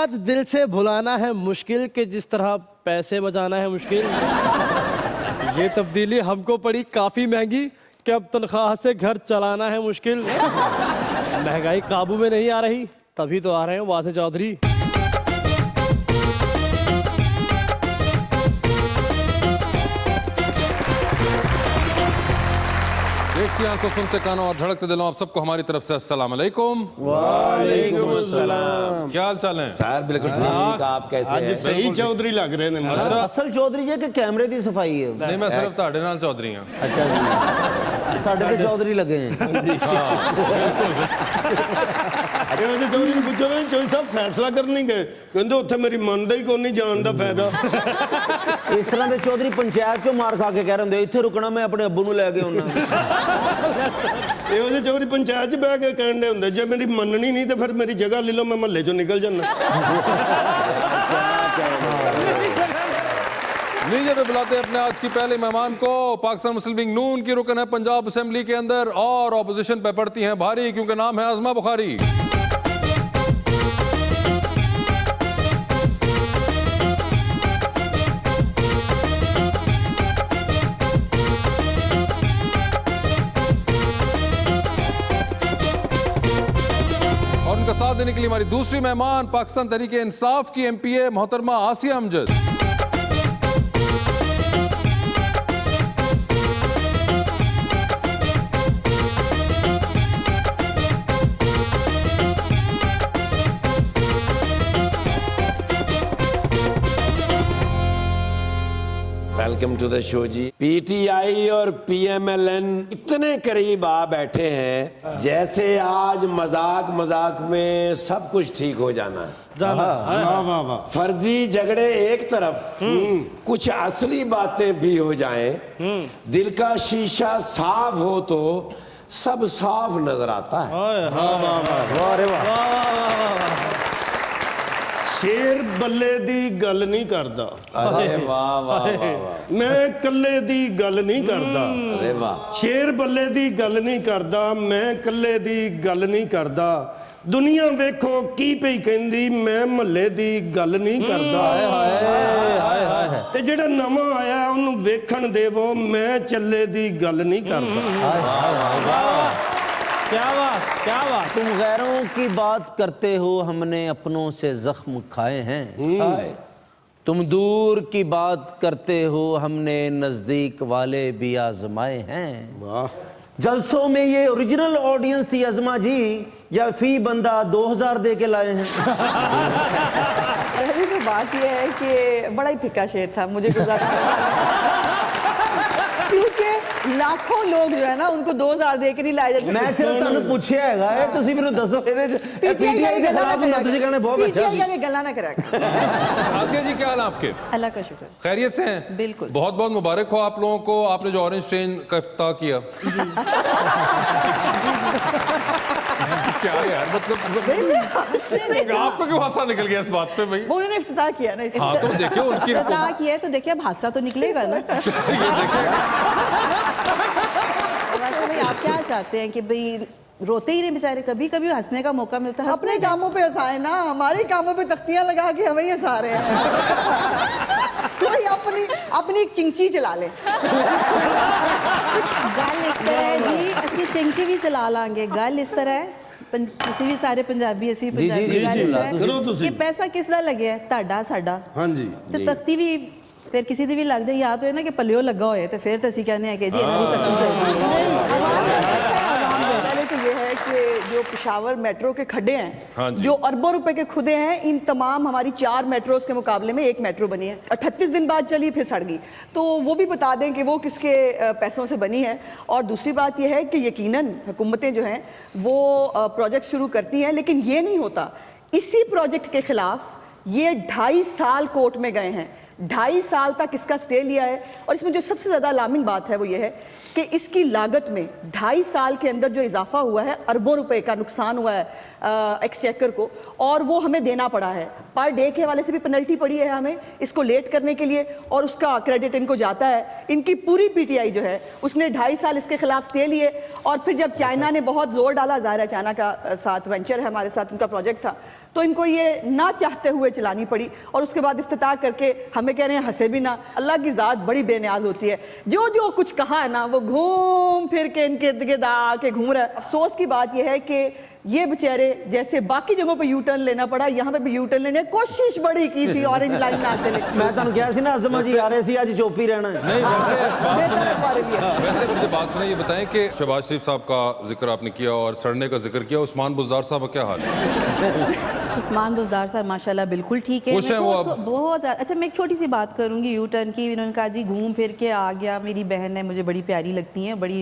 याद दिल से भुलाना है मुश्किल के जिस तरह पैसे बचाना है मुश्किल। ये तब्दीली हमको पड़ी काफी महंगी कि अब तनख्वाह से घर चलाना है मुश्किल। महंगाई काबू में नहीं आ रही तभी तो आ रहे हैं वासे चौधरी। देखती आंखों, सुनते कानों और धड़कते दिलों, आप सबको हमारी तरफ से अस्सलाम वालेकुम। वालेकुम अस्सलाम। क्या हाल चाल है सर बिल्कुल ठीक, आप कैसे हैं? आज सही चौधरी लग रहे हैं। अच्छा। असल चौधरी जी के कैमरे की सफाई है। नहीं, मैं सिर्फ ਤੁਹਾਡੇ ਨਾਲ चौधरी हाँ। अच्छा जी, साढ़े के चौधरी लगे हैं। ਇਹਦੇ ਚੌਧਰੀ ਨੂੰ ਪੁੱਛੋ ਨਾ ਚੌਧਰੀ ਸਾਹਿਬ ਫੈਸਲਾ ਕਰਨ ਨਹੀਂ ਗਏ, ਕਹਿੰਦੇ ਉੱਥੇ ਮੇਰੀ ਮੰਨਦਾ ਹੀ ਕੋਈ ਨਹੀਂ, ਜਾਣ ਦਾ ਫਾਇਦਾ। इस तरह के चौधरी पंचायत चो मार खा के कह रहे होंगे इत्थे रुकना, मैं अपने अब्बू ਨੂੰ ਲੈ ਕੇ ਆਉਣਾ। ਇਹੋ ਜਿਹੇ ਚੌਧਰੀ ਪੰਚਾਇਤ 'ਚ ਬਹਿ ਕੇ ਕਹਿਣ ਦੇ ਹੁੰਦੇ ਜੇ ਮੇਰੀ ਮੰਨਣੀ ਨਹੀਂ ਤੇ ਫਿਰ ਮੇਰੀ ਜਗ੍ਹਾ ਲੈ ਲਓ, ਮੈਂ ਮਹੱਲੇ 'ਚੋਂ ਨਿਕਲ ਜਾਣਾ। लीजिए पे बुलाते हैं अपने आज की पहले मेहमान को। पाकिस्तान मुस्लिम लीग नून की रुकन है पंजाब असेंबली के अंदर और ऑपोजिशन पे पड़ती हैं भारी, क्योंकि नाम है आजमा बुखारी। और उनका साथ देने के लिए हमारी दूसरी मेहमान पाकिस्तान तहरीक इंसाफ की MPA मोहतरमा Asia Amjad. Welcome to the show ji. PTI और PMLN इतने करीब आ बैठे हैं जैसे आज मजाक मजाक में सब कुछ ठीक हो जाना है। वाह वाह वाह। फर्जी झगड़े एक तरफ, कुछ असली बातें भी हो जाएं, दिल का शीशा साफ हो तो सब साफ नजर आता है। शेर बल्ले दी गल नहीं करदा। अरे वाह वाह वाह वाह। मैं कल्ले दी गल नहीं करदा। अरे वाह। शेर बल्ले दी गल नहीं करदा, मैं कल्ले दी गल नहीं करदा। दुनिया वेखो की पई कहंदी, मैं महल्ले दी गल नहीं करदा। ते जेड़ा नवां आया उन्हें वेखण देवो, मैं चले दी गल नहीं करदा। क्या बात क्या बात। तुम गैरों की बात करते हो, हमने अपनों से जख्म खाए हैं। तुम दूर की बात करते हो, हमने नजदीक वाले भी आजमाए हैं। वाह। जलसों में ये ओरिजिनल ऑडियंस थी अजमा जी, या फी बंदा 2000 दे के लाए हैं? पहली तो बात यह है कि बड़ा ही फिक्का शेर था, मुझे क्योंकि लाखों लोग जो है ना उनको 2000 दे के नहीं लाए जाते। मैं सिर्फ ਤੁਹਾਨੂੰ ਪੁੱਛਿਆ ਹੈਗਾ ਹੈ, ਤੁਸੀਂ ਮੈਨੂੰ ਦੱਸੋ ਇਹਦੇ ਚ PTI के खिलाफ ਹੁੰਦਾ, ਤੁਸੀਂ कहने बहुत अच्छा PTI वाले गला ना करा। आसिया जी क्या हाल है आपके? अल्लाह का शुक्र, खैरियत से हैं? बिल्कुल। बहुत बहुत मुबारक हो आप लोगों को, आपने जो ऑरेंज ट्रेन का इफ्तिताह किया। क्या यार, मतलब आपको क्यों हादसा निकल गया इस बात पे भाई? वो उन्होंने इफ्तिताह किया ना। हाँ तो देखिए उनकी इफ्तिताह किया है तो देखिए अब हादसा तो निकलेगा ना। ये देखिए वैसे भाई आप क्या चाहते हैं कि भाई रोते ही नहीं बेचारे, कभी कभी हंसने का मौका मिलता है। अपने कामों पे हंसाए ना, हमारे कामों पे तख्तियां लगा के हमें ही हंसा रहे हैं। कोई अपनी एक चिंची चला ले। गल इस तरह है जी, असि चिंची भी चला लांगे। गल इस तरह है, ਅਸੀਂ ਵੀ ਸਾਰੇ ਪੰਜਾਬੀ, ਅਸੀਂ ਪੰਜਾਬੀ ਗੱਲ ਹੈ ਕਿ ਪੈਸਾ ਕਿਸ ਦਾ ਲੱਗਿਆ ਹੈ, ਤੁਹਾਡਾ ਸਾਡਾ। ਹਾਂਜੀ। ਤੇ ਤਖਤੀ ਵੀ ਫਿਰ ਕਿਸੇ ਦੀ ਵੀ ਲੱਗਦਾ, ਜਾਂ ਤਾਂ ਇਹ ਨਾ ਕਿ ਪੱਲਿਓ ਲੱਗਾ ਹੋਏ ਤੇ ਫਿਰ ਤਾਂ ਅਸੀਂ ਕਹਿੰਦੇ ਆ ਕਿ ਜੀ ਇਹਨਾਂ ਦੀ ਤਖਤੀ ਚਾਹੀਦੀ ਹੈ। पहले तो ये है कि जो पेशावर मेट्रो के खड्डे हैं, हाँ जी। जो अरबों रुपए के खुदे हैं, इन तमाम हमारी 4 मेट्रोस के मुकाबले में 1 मेट्रो बनी है। 38 दिन बाद चली फिर सड़ गई, तो वो भी बता दें कि वो किसके पैसों से बनी है। और दूसरी बात यह है कि यकीनन हुकूमतें जो हैं वो प्रोजेक्ट शुरू करती हैं, लेकिन ये नहीं होता। इसी प्रोजेक्ट के खिलाफ ये 2.5 साल कोर्ट में गए हैं, 2.5 साल तक इसका स्टे लिया है। और इसमें जो सबसे ज़्यादा अलार्मिंग बात है वो ये है कि इसकी लागत में 2.5 साल के अंदर जो इजाफा हुआ है, अरबों रुपए का नुकसान हुआ है एक्सचेकर को, और वो हमें देना पड़ा है। पर डे के हवाले से भी पेनल्टी पड़ी है हमें इसको लेट करने के लिए, और उसका क्रेडिट इनको जाता है। इनकी पूरी PTI जो है उसने 2.5 साल इसके खिलाफ स्टे लिए, और फिर जब चाइना ने बहुत जोर डाला, ज़ाहिर है चाइना का साथ वेंचर है हमारे साथ, उनका प्रोजेक्ट था, तो इनको ये ना चाहते हुए चलानी पड़ी और उसके बाद इफ्तिताह करके हमें कह रहे हैं हंसे भी ना। अल्लाह की ज़ात बड़ी बेनियाज होती है, जो जो कुछ कहा है ना वो घूम फिर के इनके इर्द गिर्द आके घूम रहा है। अफसोस की बात यह है कि ये बेचारे जैसे बाकी जगहों पे यू टर्न लेना पड़ा, यहाँ पे भी यू टर्न लेने की कोशिश बड़ी की थी, ऑरेंज लाइन ना चले। मैं तुम क्या सी ना अज़मा जी आ रहे सी आज चुप ही रहना है। नहीं वैसे मुझे बात सुनिए, ये बताएं कि शहबाज शरीफ साहब का जिक्र आपने किया और सड़ने का जिक्र किया, उस्मान बुज़दार साहब का क्या हाल है? उस्मान बुज़दार साहब माशाल्लाह बिल्कुल ठीक है। खुश हैं वो अब? बहुत ज़्यादा। अच्छा मैं एक छोटी सी बात करूंगी यू टर्न की। इन्होंने कहा जी घूम फिर के आ गया, मेरी बहन है, मुझे बड़ी प्यारी लगती है, बड़ी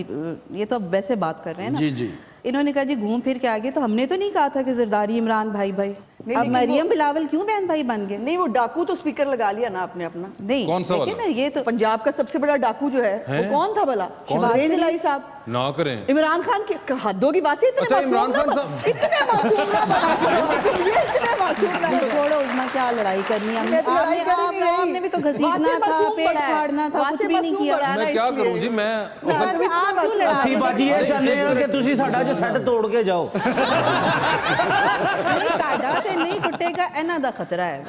ये तो अब वैसे बात कर रहे हैं ना। जी जी। इन्होंने कहा जी घूम फिर के आ गए, तो हमने तो नहीं कहा था कि जरदारी इमरान भाई भाई। नहीं, अब लेकिन मरियम बिलावल क्यों बहन भाई बन गए? नहीं वो डाकू तो स्पीकर लगा लिया ना आपने अपना। नहीं कौन सा देखिए वाला? ना, ये तो पंजाब का सबसे बड़ा डाकू जो है वो कौन था भला? शहबाज इलाही साहब। ना करें। इमरान खान की हदों की बात है। अच्छा, इमरान खान साहब। इतने मासूम ना बना, ये इतने मासूम ना बना। छोड़ो उसमें क्या लड़ाई करनी है। मैं तो लड़ाई करनी नहीं। आपने भी तो घसीटना था, पेट फाड़ना था, कुछ भी नहीं किया। मैं क्या करूं जी, मैं वैसे आप क्यों लड़ा ਅਸੀਂ रहे थे? ਬਾਜੀ ਇਹ ਚਾਹੁੰਦੇ ਆ ਕਿ ਤੁਸੀਂ ਸਾਡਾ ਜੇ ਸੈੱਟ ਤੋੜ ਕੇ ਜਾਓ। नहीं काटा से नहीं टूटेगा, एना दा खतरा है।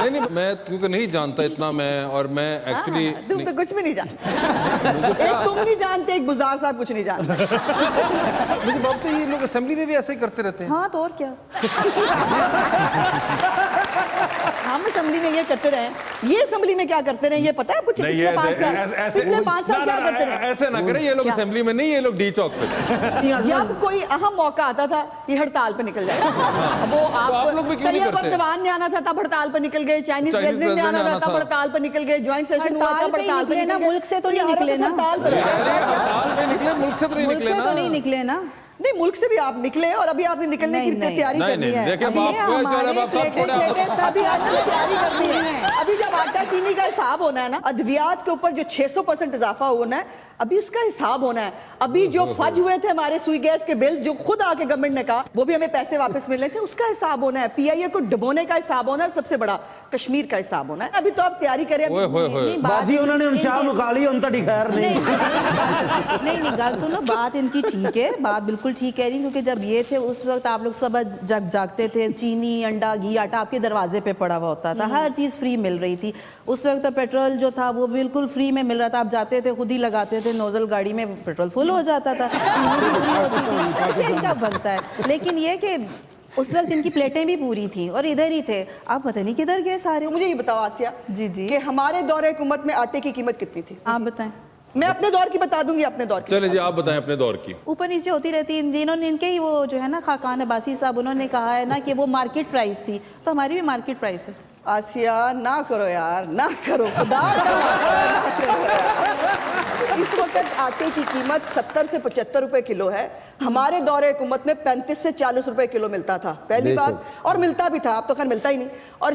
नहीं मैं क्योंकि नहीं जानता इतना मैं, और मैं एक्चुअली तुम तो कुछ भी नहीं जानते। एक तुम नहीं जानते, एक बुज़दार साहब कुछ नहीं जानते। लेकिन बात तो ये लोग असेंबली में भी ऐसे ही करते रहते हैं। हाँ तो और क्या। हम असेंबली में ये करते रहे, ये असेंबली में क्या करते रहे ये पता है कुछ? पिछले 5 साल पिछले 5 साल क्या करते रहे? ऐसे ना करें, ये लोग असेंबली में नहीं, ये लोग डी चौक पे। जब कोई अहम मौका आता था ये हड़ताल पे निकल जाता था। वो आप लोग भी क्यों नहीं करते? दीवान ने आना था तब हड़ताल पे निकल गए, चाइनीज प्रेसिडेंट ने आना था तब हड़ताल पे निकल गए, ज्वाइंट सेशन हुआ था हड़ताल पे निकले। मुल्क से तो नहीं निकले ना, हड़ताल पे निकले, मुल्क से तो नहीं मुल्क निकले से ना। तो नहीं निकले ना। नहीं मुल्क से भी आप निकले और अभी आपने निकलने की नहीं, तैयारी नहीं, करनी नहीं, है। देखिए अभी बाप ये को हमारे चलो, आप सब छोड़े, आप- अभी आज से तैयारी करनी है। अभी जब आटा चीनी का हिसाब होना है ना, अद्वियात के ऊपर जो 600% इजाफा होना है, अभी उसका हिसाब होना है। अभी जो फज हुए थे हमारे सुई गैस के बिल, जो खुद आके गवर्नमेंट ने कहा वो भी हमें पैसे वापस मिलने थे, उसका हिसाब होना है। पीआईए को डुबोने का हिसाब होना है, सबसे बड़ा कश्मीर का हिसाब होना है। अभी तो आप तैयारी करें। ओए होए होए। ਬਾਜੀ ਉਹਨਾਂ ਨੇ ਹੁਣ ਚਾਹ ਮੁਕਾ ਲਈ, ਹੁਣ ਤੁਹਾਡੀ ਖੈਰ नहीं। नहीं गल सुनो, बात इनकी ठीक है, बात बिल्कुल ठीक कह रही है, क्योंकि जब ये थे उस वक्त आप लोग सुबह जागते थे, चीनी अंडा घी आटा आपके दरवाजे पे पड़ा हुआ होता था, हर चीज़ फ्री मिल रही थी। उस वक्त तो पेट्रोल जो था वो बिल्कुल फ्री में मिल रहा था, आप जाते थे खुद ही लगाते थे नोजल गाड़ी में, पेट्रोल फुल हो जाता था। ऐसे इनका बनता है। लेकिन ये कि उस वक्त इनकी प्लेटें भी पूरी थी और इधर ही थे, आप पता नहीं किधर गए सारे। मुझे ये बताओ आसिया जी जी कि हमारे दौरे हुकूमत में आटे की कीमत कितनी थी? आप बताएं। मैं अपने दौर की बता दूंगी, अपने दौर की। चले जी आप बताएं अपने दौर की। ऊपर नीचे होती रहती है। इन दिनों इनके ही वो जो है ना खाकान अब्बासी साहब, उन्होंने कहा है ना कि वो मार्केट प्राइस थी, तो हमारी भी मार्केट प्राइस है। आसिया ना करो यार, ना करो, खुदा इस वक्त आटे की कीमत 70 से 75 रुपए किलो है। हमारे दौरे हुकूमत में 35 से 40 रुपए किलो मिलता था, पहली बात, और मिलता भी था, अब तो खैर मिलता ही नहीं। और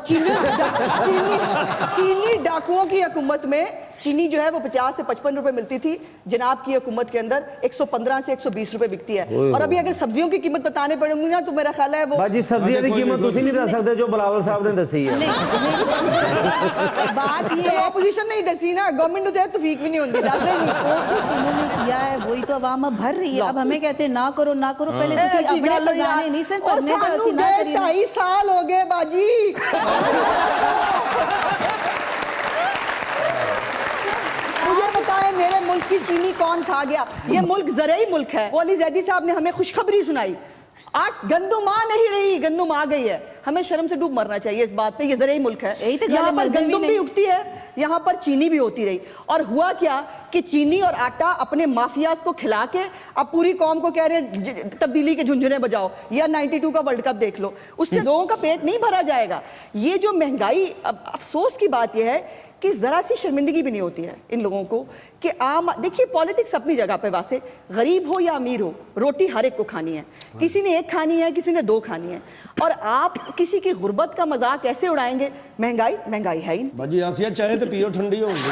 चीनी डाकुओं की हुकूमत में चीनी जो है वो 50 से 55 रुपए मिलती थी, जनाब की हुकूमत के अंदर 115 से 120 रुपए बिकती है। और अभी अगर सब्जियों की कीमत बताने पड़ेंगी ना तो मेरा ख्याल है वो ਬਾਜੀ ਸਬਜ਼ੀਆਂ ਦੀ ਕੀਮਤ ਤੁਸੀਂ ਨਹੀਂ ਦੱਸ ਸਕਦੇ ਜੋ ਬਲਾਵਲ ਸਾਹਿਬ ਨੇ ਦੱਸੀ ਹੈ। बात ये है ऑपोजिशन नहीं दसी ना, गवर्नमेंट तो तौफीक भी नहीं होती, जाते नहीं। वो कुछ इन्होंने किया है वही तो अवाम अब भर रही है। अब हमें कहते हैं ना करो ना करो, पहले ए, तुसी जी, अपने गल खजाने यार। नहीं सिर्फ और भरने पर सानू ਅਸੀਂ ना गए करिए। 2.5 साल हो गए बाजी। मुझे बताएं मेरे मुल्क की चीनी कौन खा गया? ये मुल्क ज़रई मुल्क है। वली जैदी साहब ने हमें खुशखबरी सुनाई, गंदुम आ नहीं रही, गंदुम आ गई है। हमें शर्म से डूब मरना चाहिए इस बात पे, ये ज़रई मुल्क है। यही तो यहाँ पर मरते भी गंदुम भी नहीं। उगती है, यहाँ पर चीनी भी होती रही। और हुआ क्या कि चीनी और आटा अपने माफियाज को खिला के अब पूरी कौम को कह रहे हैं तब्दीली के झुंझुने बजाओ, या 92 का वर्ल्ड कप देख लो, उससे लोगों का पेट नहीं भरा जाएगा। ये जो महंगाई, अफसोस की बात यह है कि जरा सी शर्मिंदगी भी नहीं होती है इन लोगों को कि आम, देखिए पॉलिटिक्स अपनी जगह पे वासे, गरीब हो या अमीर हो, रोटी हर एक को खानी है। किसी ने एक खानी है, किसी ने 2 खानी है। और आप किसी की गुर्बत का मजाक कैसे उड़ाएंगे? महंगाई महंगाई है ही नहीं। ਬਾਜੀ ਆਸੀਆ ਚਾਹੇ ਤੇ ਪੀਓ ਠੰਡੀ ਹੋ ਗਈ।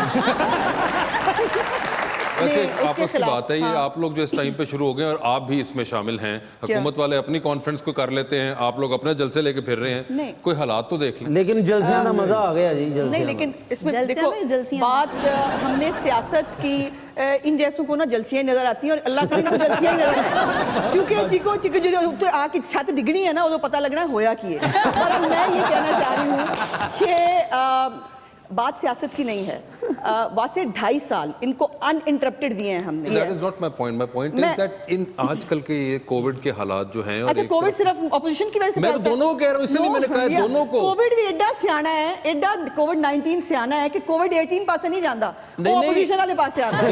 मैंने वैसे उसके आपस की खिलाफ- बात है ये, हाँ। आप लोग जो इस टाइम पे शुरू हो गए और आप भी इसमें शामिल हैं, हुकूमत वाले अपनी कॉन्फ्रेंस को कर लेते हैं, आप लोग अपने जलसे लेके फिर रहे हैं, नहीं। कोई हालात तो देख लें। लेकिन जलसियां का मजा आ गया जी, नहीं, जलसियां लेकिन इसमें जलसियां देखो में जलसियां। बात हमने सियासत की, इन जैसों को ना जलसियां नजर आती हैं और अल्लाह करे इनको जलसियां नजर आए, क्योंकि चिको चिको जो तो आके छत डिगनी है ना, वो तो पता लगना है होया की है। और अब मैं ये कहना चाह रही हूँ कि बात सियासत की नहीं है। वासे 2.5 साल इनको अनइंटरप्टेड दिए हैं हमने। That is not my point. My point is that इन आजकल के ये कोविड के हालात जो हैं, और अच्छा, एक कोविड तरफ- सिर्फ ऑपोजिशन की वजह से मैं तो फैलता है? दोनों को कह रहा हूं, इसलिए मैंने कहा है भैया, दोनों को। कोविड भी एडा सियाना है, एडा कोविड-19 सियाना है कि कोविड-18 पास नहीं जाता, नहीं, वो नहीं। ऑपोजिशन वाले पास से आता है।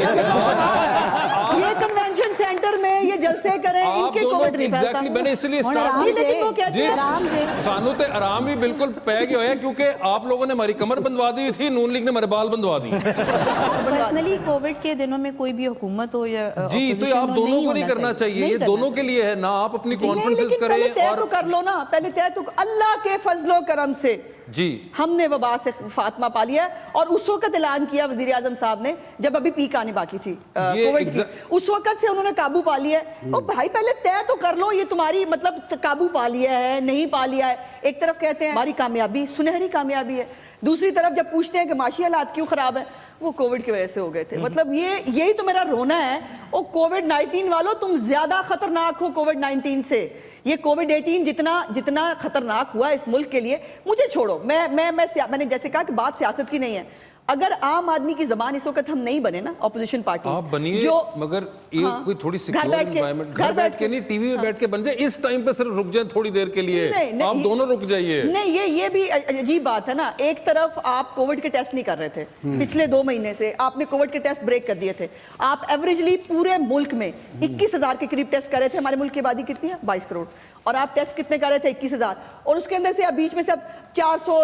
ये कन्वेंशन सेंटर में ये जलसे करें, आप इनके दोनों कोविड नहीं फैलता। एग्जैक्टली मैंने इसलिए ਹੁਣ स्टार्ट आराम लेकिन वो जे, कहते हैं- आराम जे। सानू ते आराम ही बिल्कुल पै गया है, क्योंकि आप लोगों ने हमारी कमर बंधवा दी थी, नून लीग ने हमारे बाल बंधवा दी। पर्सनली कोविड के दिनों में कोई भी हुकूमत हो या जी, तो ये opposition आप हो, दोनों को नहीं होना करना चाहिए, ये नहीं दोनों करना के लिए है ना। आप अपनी नहीं, कॉन्फ्रेंसेस लेकिन पहले करें तय और तो कर लो ना, पहले तय तो अल्लाह के फजलो करम से जी हमने वबा से फातिमा पा लिया है। और उस वक्त ऐलान किया वजीर आजम साहब ने, जब अभी पीक आनी बाकी थी कोविड की, उस वक्त से उन्होंने काबू पा लिया है। और भाई पहले तय तो कर लो, ये तुम्हारी मतलब काबू पा लिया है नहीं पा लिया है। एक तरफ कहते हैं हमारी कामयाबी सुनहरी कामयाबी है, दूसरी तरफ जब पूछते हैं कि माशी हालात क्यों खराब है, वो कोविड की वजह से हो गए थे। मतलब यही तो मेरा रोना है। और कोविड-19 वालों, तुम ज्यादा खतरनाक हो कोविड-19 से। ये कोविड-18 जितना खतरनाक हुआ इस मुल्क के लिए, मुझे छोड़ो, मैंने जैसे कहा कि बात सियासत की नहीं है। अगर आम आदमी की जबान इस वक्त हम नहीं बने ना, ऑपोजिशन पार्टी आप बनिए, मगर एक हाँ, कोई थोड़ी सिक्योर बैठ के- एनवायरनमेंट, घर बैठ के नहीं, टीवी में बैठ के बन जाए। इस टाइम पे सिर्फ रुक जाए थोड़ी देर के लिए, नहीं, आप दोनों रुक जाइए। नहीं, ये भी अजीब बात है ना। एक तरफ आप कोविड के टेस्ट नहीं कर रहे थे पिछले 2 महीने से, आपने कोविड के टेस्ट ब्रेक कर दिए थे। आप एवरेजली पूरे मुल्क में 21,000 के करीब टेस्ट कर रहे थे। हमारे मुल्क की आबादी कितनी है? 22 करोड़। और आप टेस्ट कितने कर रहे थे? 21,000। और उसके अंदर से अब बीच में से अब 400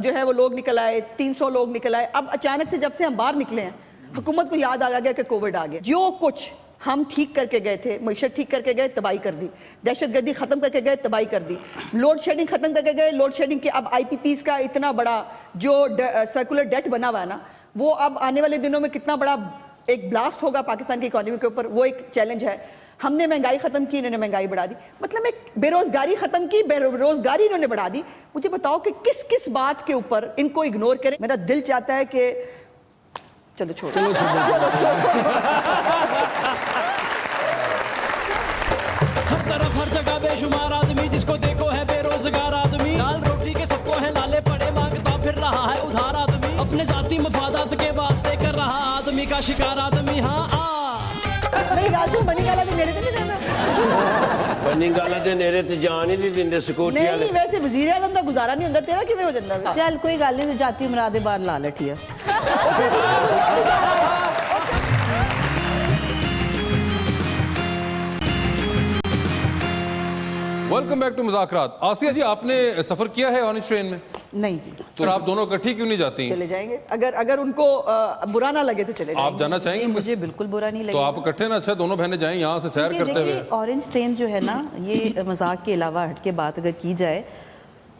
जो है वो लोग निकल आए, 300 लोग निकल आए। अब अचानक से जब से हम बाहर निकले हैं, हुकूमत को याद आ गया कि कोविड आ गया। जो कुछ हम ठीक करके गए थे, मईशत ठीक करके गए, तबाही कर दी। दहशतगर्दी खत्म करके गए, तबाही कर दी। लोड शेडिंग खत्म करके गए, लोड शेडिंग के अब IPPs का इतना बड़ा जो सर्कुलर डेट बना हुआ है ना, वो अब आने वाले दिनों में कितना बड़ा एक ब्लास्ट होगा पाकिस्तान की इकोनॉमी के ऊपर, वो एक चैलेंज है। हमने महंगाई खत्म की, इन्होंने महंगाई बढ़ा दी। मतलब एक बेरोजगारी खत्म की, बेरोजगारी इन्होंने बढ़ा दी। मुझे बताओ कि किस किस बात के ऊपर इनको इग्नोर करें। मेरा दिल चाहता है कि चलो छोड़ो। हर तरफ हर जगह बेशुमार आदमी, जिसको देखो है बेरोजगार आदमी। दाल रोटी के सबको है लाले पड़े, मांगता फिर रहा है उधार आदमी। अपने जाती मफादात के वास्ते कर रहा आदमी का शिकार आदमी। हाँ मेरी गाजू बनी गाला के नेड़े तो नहीं रहना। बनी गाला दे नेरे ते जान ही नहीं दिंदे सिक्योरिटी वाले। नहीं, वैसे वजीर आजम का गुजारा नहीं होता, तेरा किवें हो जाता? चल कोई गल नहीं, जाती मुरादे बार ला लठी है। Welcome back to Muzakrat. Asia ji, आपने सफर किया है ऑरेंज ट्रेन में? नहीं जी, तो आप दोनों इकट्ठी क्यों नहीं जाती? चले जाएंगे। अगर उनको बुरा ना लगे तो चले जाएंगे। आप जाना चाहेंगे? मुझे बिल्कुल बुरा नहीं तो लगेगा। आप इकट्ठे ना, अच्छा दोनों बहनें जाएं यहाँ से सैर करते हुए। ऑरेंज ट्रेन जो है ना, ये मजाक के अलावा हट के बात अगर की जाए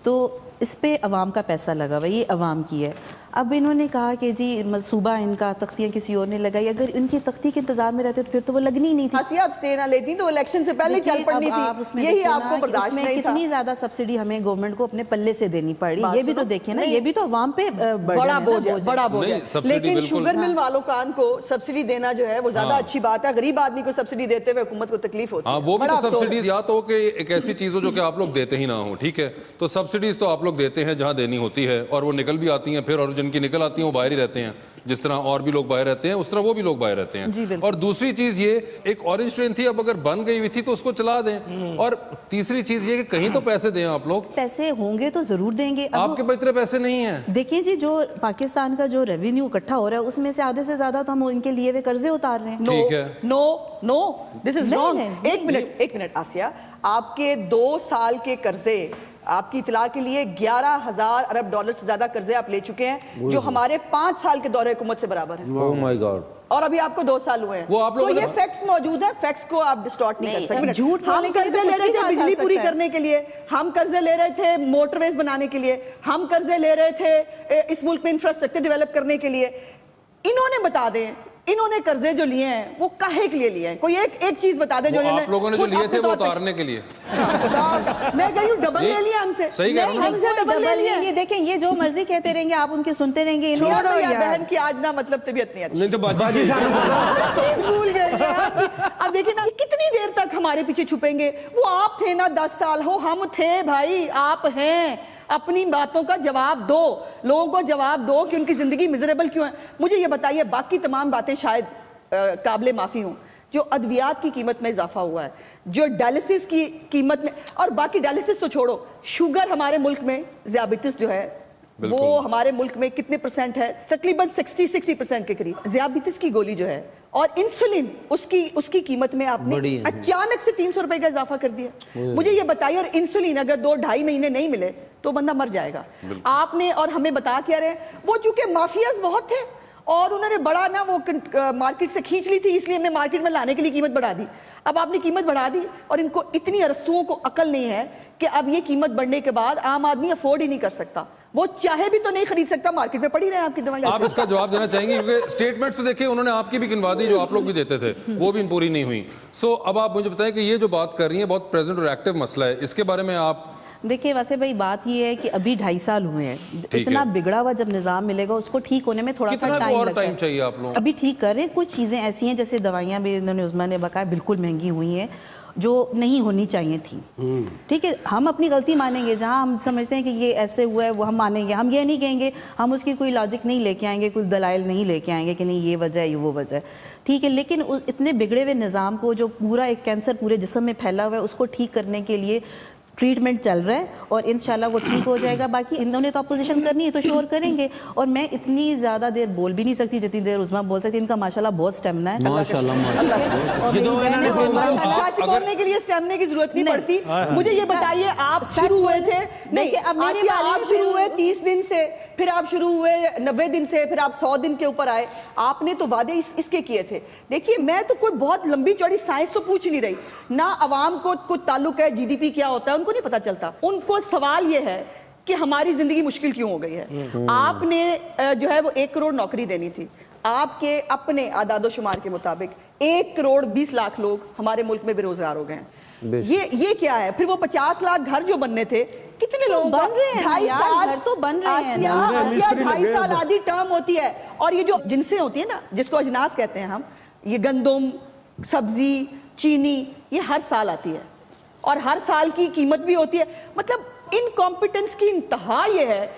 तो इस पे अवाम का पैसा लगा हुआ, ये अवाम की है। अब इन्होंने कहा कि जी सूबा इनका तख्तियाँ किसी और ने लगाई, अगर इनकी तख्ती के इंतजार में रहते तो फिर तो वो लगनी ही नहीं थी। आसिया आप स्टे ना लेती तो इलेक्शन से पहले चल पड़नी थी। यही आपको बर्दाश्त नहीं था। कितनी ज्यादा सब्सिडी हमें गवर्नमेंट को अपने पल्ले से देनी पड़ी, ये भी तो देखें ना, नहीं, ये भी तो अवाम पे बड़ा बोझ है, बड़ा बोझ है। नहीं, सब्सिडी लेकिन बिल्कुल- शुगर मिल वालों को सब्सिडी देना जो है वो ज्यादा अच्छी बात है। गरीब आदमी को सब्सिडी देते हुए हुकूमत को तकलीफ होती है। हाँ, वो भी बड़ा तो अफसोस है। सब्सिडीज या तो कि एक ऐसी चीज हो जो कि आप लोग देते ही ना हो, ठीक है? तो सब्सिडीज तो आप लोग देते हैं जहां देनी होती है, और वो निकल भी आती हैं फिर, और जिनकी निकल आती हैं वो बाहर ही रहते हैं। जिस तरह और भी लोग बाहर रहते हैं, उस तरह वो भी लोग बाहर रहते हैं। और दूसरी चीज ये, एक ऑरेंज ट्रेन थी, अब अगर बन गई हुई थी तो उसको चला दें। और तीसरी चीज ये कि कहीं तो पैसे दें आप लोग। पैसे होंगे तो जरूर देंगे। अब आपके पास इतने पैसे नहीं है। देखिए जी, जो पाकिस्तान का जो रेवेन्यू इकट्ठा हो रहा है उसमें से आधे से ज्यादा तो हम इनके लिए वे कर्जे उतार रहे हैं। ठीक है। नो, दिस इज नहीं, रॉन्ग। नहीं, एक मिनट आसिया, आपके 2 साल के कर्जे, आपकी इतला के लिए 11,000 अरब डॉलर से ज्यादा कर्जे आप ले चुके हैं, जो हमारे 5 साल के दौरे हुकूमत से बराबर है। Oh my God. और अभी आपको 2 साल हुए हैं। वो आप तो लोगों ये ने- फैक्ट्स मौजूद है, फैक्ट्स को आप डिस्टॉर्ट नहीं कर नहीं, सकते। झूठ हम बोलने के लिए कर्जे तो ले कुछ रहे भी थे कहा जा बिजली पूरी सकता है। करने के लिए, हम कर्जे ले रहे थे मोटरवेज बनाने के लिए, हम कर्जे ले रहे थे इस मुल्क में इंफ्रास्ट्रक्चर डेवलप करने के लिए। इन्होंने बता दें इन्होंने कर्जे जो लिए हैं वो काहे के लिए लिए हैं? कोई एक चीज बता दे जो वो आप लोगों ने जो खुद लिए अपने थे वो तौर पे- उतारने के लिए। मैं कह रही हूँ डबल ले लिया हमसे। सही कह रहा हूँ। हमसे डबल ले लिया। ये देखें, ये जो मर्जी कहते रहेंगे आप उनके सुनते रहेंगे। छोड़ो यार, बहन की आज ना मतलब तबीयत नहीं अच्छी। नहीं तो बाजी चीज भूल गए यार। अब देखिए ना, कितनी देर तक हमारे पीछे छुपेंगे? वो आप थे ना 10 साल हो, हम थे भाई, आप हैं। अपनी बातों का जवाब दो, लोगों को जवाब दो कि उनकी जिंदगी मिजरेबल क्यों है। मुझे ये बताइए, बाकी तमाम बातें शायद काबिले माफी हूं, जो अद्वियात की कीमत में इजाफा हुआ है, जो डायलिसिस की कीमत में, और बाकी डायलिसिस तो छोड़ो, शुगर हमारे मुल्क में, ज़ियाबितिस जो है वो हमारे मुल्क में कितने परसेंट है? तकरीबन 60% के करीब। ज़ियाबितिस की गोली जो है और इंसुलिन, उसकी कीमत में आपने अचानक से 300 रुपए का इजाफा कर दिया। मुझे ये बताइए, और इंसुलिन अगर 2-2.5 महीने नहीं मिले तो बंदा मर जाएगा। आपने और हमें बता क्या रहे, वो चूंकि माफियाज बहुत थे और उन्होंने बड़ा ना वो मार्केट से खींच ली थी, इसलिए हमने मार्केट में लाने के लिए कीमत बढ़ा दी। अब आपने कीमत बढ़ा दी और इनको इतनी अरस्तुओं को अकल नहीं है कि अब ये कीमत बढ़ने के बाद आम आदमी अफोर्ड ही नहीं कर सकता, वो चाहे भी तो नहीं खरीद सकता, मार्केट में पड़ी रहे आपकी दवाई। आप इसका जवाब देना चाहेंगे? क्योंकि स्टेटमेंट तो देखिए उन्होंने आपकी भी गिनवा दी जो आप लोग भी देते थे, वो भी पूरी नहीं हुई। सो अब आप मुझे बताएं कि ये जो बात कर रही है बहुत प्रेजेंट और एक्टिव मसला है, इसके बारे में आप। देखिए वैसे भाई बात ये है कि अभी 2.5 साल हुए हैं, इतना बिगड़ा हुआ जब निजाम मिलेगा उसको ठीक होने में थोड़ा सा टाइम लगता है। चाहिए आप लोग अभी ठीक कर रहे हैं। कुछ चीज़ें ऐसी हैं, जैसे दवाइयाँ भी इन्होंने उस्मा ने बताया बिल्कुल महंगी हुई हैं, जो नहीं होनी चाहिए थी। ठीक है, हम अपनी गलती मानेंगे, जहाँ हम समझते हैं कि ये ऐसे हुआ है वो हम मानेंगे। हम ये नहीं कहेंगे, हम उसकी कोई लॉजिक नहीं लेके आएंगे, कोई दलाइल नहीं लेके आएंगे कि नहीं ये वजह है, ये वो वजह है। ठीक है, लेकिन इतने बिगड़े हुए निज़ाम को, जो पूरा एक कैंसर पूरे जिस्म में फैला हुआ है, उसको ठीक करने के लिए ट्रीटमेंट चल रहा है और इंशाल्लाह वो ठीक हो जाएगा। बाकी इन्होंने तो अपोजिशन करनी है तो शोर करेंगे, और मैं इतनी ज़्यादा देर बोल भी नहीं सकती जितनी देर उस्मा बोल सकती। इनका माशाल्लाह बहुत स्टेमिना है। माशाल्लाह सच बोलने के लिए स्टेमिना की जरूरत नहीं पड़ती। मुझे ये बताइए, आप शुरू हुए थे नहीं, आप शुरू हुए 30 दिन से, फिर आप शुरू हुए 90 दिन से, फिर आप 100 दिन के ऊपर आए। आपने तो वादे इसके किए थे। देखिए, मैं तो कोई बहुत लंबी चौड़ी साइंस तो पूछ नहीं रही ना, अवाम को कुछ ताल्लुक है जीडीपी क्या होता है उनको नहीं पता चलता। उनको सवाल ये है कि हमारी जिंदगी मुश्किल क्यों हो गई है। आपने जो है वो 1 करोड़ नौकरी देनी थी। आपके अपने आदादो शुमार के मुताबिक 1 करोड़ 20 लाख लोग हमारे मुल्क में बेरोजगार हो गए हैं। ये क्या है? फिर वो 50 लाख घर जो बनने थे, कितने लोग बन रहे हैं? 2.5 साल घर तो बन रहे हैं। 2.5 साल आधी टर्म होती है। और ये जो जिनसें होती है ना, जिसको अजनास कहते हैं हम, ये गंदम, सब्जी, चीनी, ये हर साल आती है और हर साल की कीमत भी होती है। मतलब इनकॉम्पिटेंस की इंतहा ये है।